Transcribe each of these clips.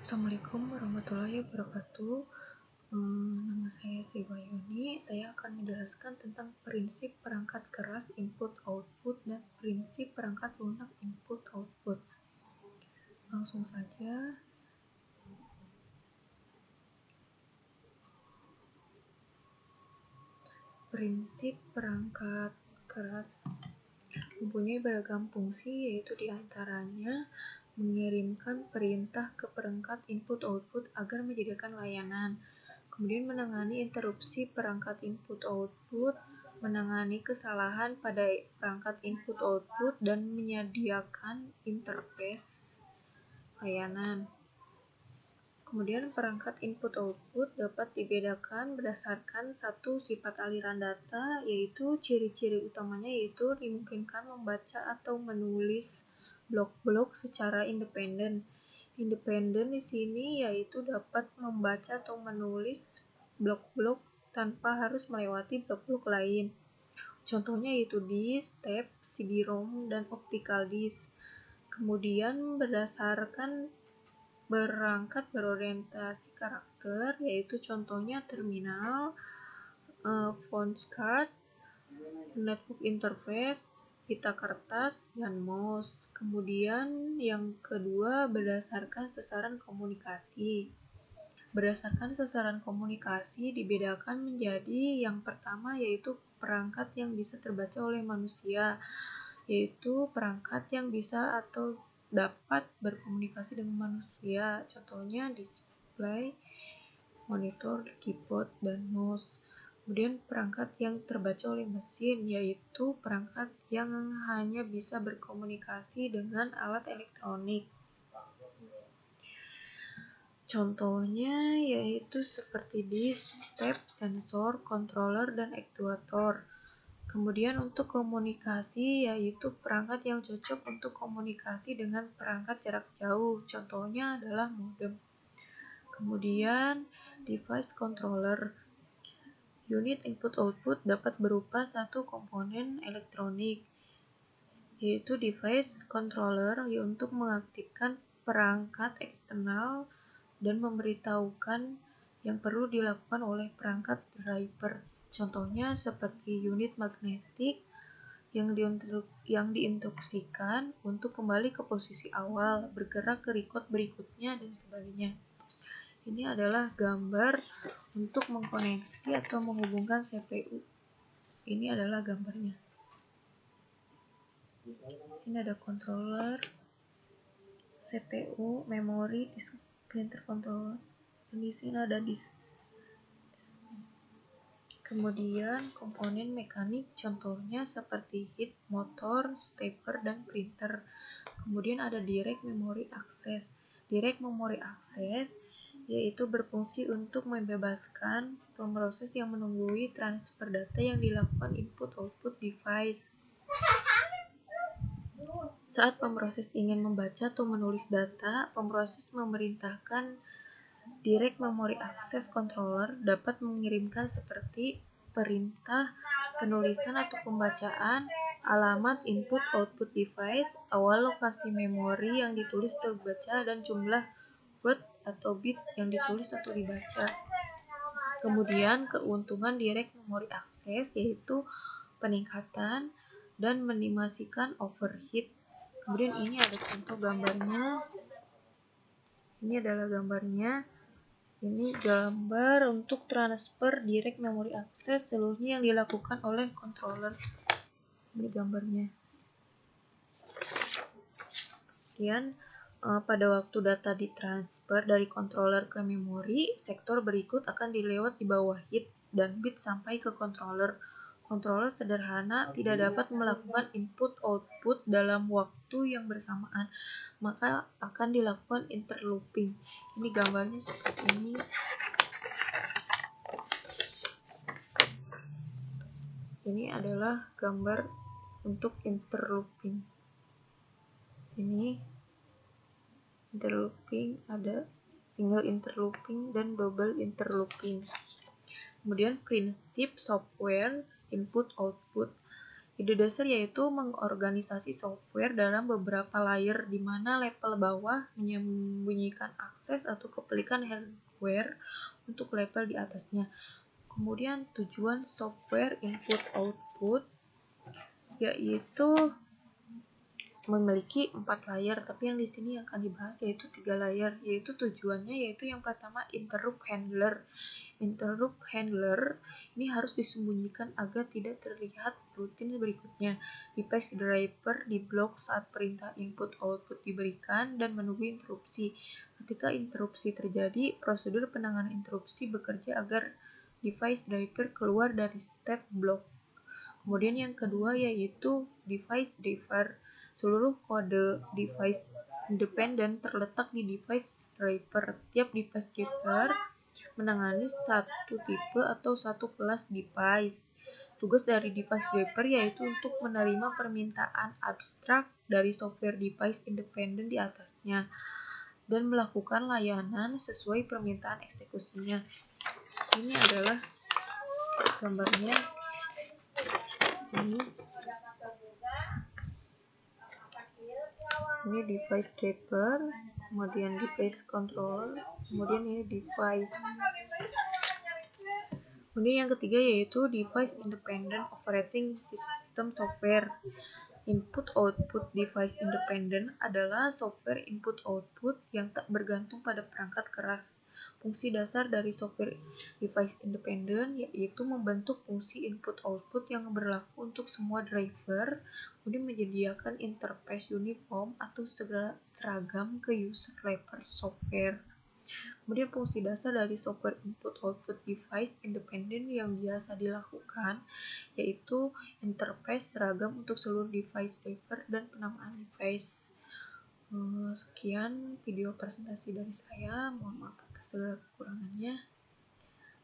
Assalamualaikum warahmatullahi wabarakatuh. Nama saya Sri Wahyuni. Saya akan menjelaskan tentang prinsip perangkat keras input-output dan prinsip perangkat lunak input-output. Langsung saja. Prinsip perangkat keras mempunyai beragam fungsi, yaitu diantaranya mengirimkan perintah ke perangkat input-output agar menyediakan layanan, kemudian menangani interupsi perangkat input-output, menangani kesalahan pada perangkat input-output, dan menyediakan interface layanan. Kemudian perangkat input-output dapat dibedakan berdasarkan satu sifat aliran data, yaitu ciri-ciri utamanya yaitu dimungkinkan membaca atau menulis blok-blok secara independen. Independen di sini yaitu dapat membaca atau menulis blok-blok tanpa harus melewati blok-blok lain. Contohnya yaitu disk, tape, CD-ROM, dan optical disk. Kemudian berdasarkan perangkat berorientasi karakter, yaitu contohnya terminal, phone card, network interface, pita kertas, dan mouse. Kemudian yang kedua berdasarkan sasaran komunikasi. Berdasarkan sasaran komunikasi dibedakan menjadi yang pertama yaitu perangkat yang bisa terbaca oleh manusia, yaitu perangkat yang bisa atau dapat berkomunikasi dengan manusia, contohnya display, monitor, keyboard, dan mouse. Kemudian perangkat yang terbaca oleh mesin, yaitu perangkat yang hanya bisa berkomunikasi dengan alat elektronik. Contohnya yaitu seperti disk, tape, sensor, controller, dan aktuator. Kemudian untuk komunikasi yaitu perangkat yang cocok untuk komunikasi dengan perangkat jarak jauh, contohnya adalah modem. Kemudian device controller. Unit input-output dapat berupa satu komponen elektronik, yaitu device controller untuk mengaktifkan perangkat eksternal dan memberitahukan yang perlu dilakukan oleh perangkat driver. Contohnya seperti unit magnetik yang diinstruksikan untuk kembali ke posisi awal, bergerak ke record berikutnya, dan sebagainya. Ini adalah gambar untuk mengkoneksi atau menghubungkan CPU. Ini adalah gambarnya. Di sini ada controller, CPU, memori, disk, printer controller. Dan di sini ada disk. Kemudian komponen mekanik contohnya seperti head, motor, stepper, dan printer. Kemudian ada direct memory access. Direct memory access yaitu berfungsi untuk membebaskan pemroses yang menunggui transfer data yang dilakukan input-output device. Saat pemroses ingin membaca atau menulis data, pemroses memerintahkan direct memory access controller dapat mengirimkan seperti perintah penulisan atau pembacaan, alamat input-output device, awal lokasi memori yang ditulis atau dibaca, dan jumlah word atau bit yang ditulis atau dibaca. Kemudian keuntungan direct memory access yaitu peningkatan dan minimasikan overheat. Kemudian ini ada contoh gambarnya. Ini adalah gambarnya. Ini gambar untuk transfer direct memory access seluruhnya yang dilakukan oleh controller. Ini gambarnya. Kemudian pada waktu data ditransfer dari controller ke memori, sektor berikut akan dilewat di bawah head dan bit sampai ke controller. Controller sederhana tidak dapat melakukan input-output dalam waktu yang bersamaan, maka akan dilakukan interlooping. Ini gambarnya seperti ini. Ini adalah gambar untuk interlooping. Sini interlooping, ada single interlooping dan double interlooping. Kemudian prinsip software input-output Ide dasar yaitu mengorganisasi software dalam beberapa layer di mana level bawah menyembunyikan akses atau kepemilikan hardware untuk level di atasnya. Kemudian tujuan software input-output yaitu memiliki 4 layer, tapi yang di sini akan dibahas yaitu 3 layer, yaitu tujuannya yaitu yang pertama interrupt handler. Interrupt handler ini harus disembunyikan agar tidak terlihat rutin berikutnya. Device driver diblok saat perintah input-output diberikan dan menunggu interupsi. Ketika interupsi terjadi, prosedur penanganan interupsi bekerja agar device driver keluar dari state block. Kemudian yang kedua yaitu device driver. Seluruh kode device independent terletak di device driver. Tiap device driver menangani satu tipe atau satu kelas device. Tugas dari device driver yaitu untuk menerima permintaan abstrak dari software device independent di atasnya dan melakukan layanan sesuai permintaan eksekusinya. Ini adalah gambarnya. Ini device driver, kemudian device controller, kemudian ini device. Kemudian yang ketiga yaitu device independent operating system software. Input-output device independent adalah software input-output yang tak bergantung pada perangkat keras. Fungsi dasar dari software device independent yaitu membentuk fungsi input-output yang berlaku untuk semua driver, kemudian menyediakan interface uniform atau seragam ke user level software. Kemudian fungsi dasar dari software input-output device independent yang biasa dilakukan yaitu interface seragam untuk seluruh device driver dan penamaan device. Sekian video presentasi dari saya. Mohon maaf atas segala kekurangannya.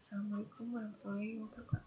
Assalamualaikum warahmatullahi wabarakatuh.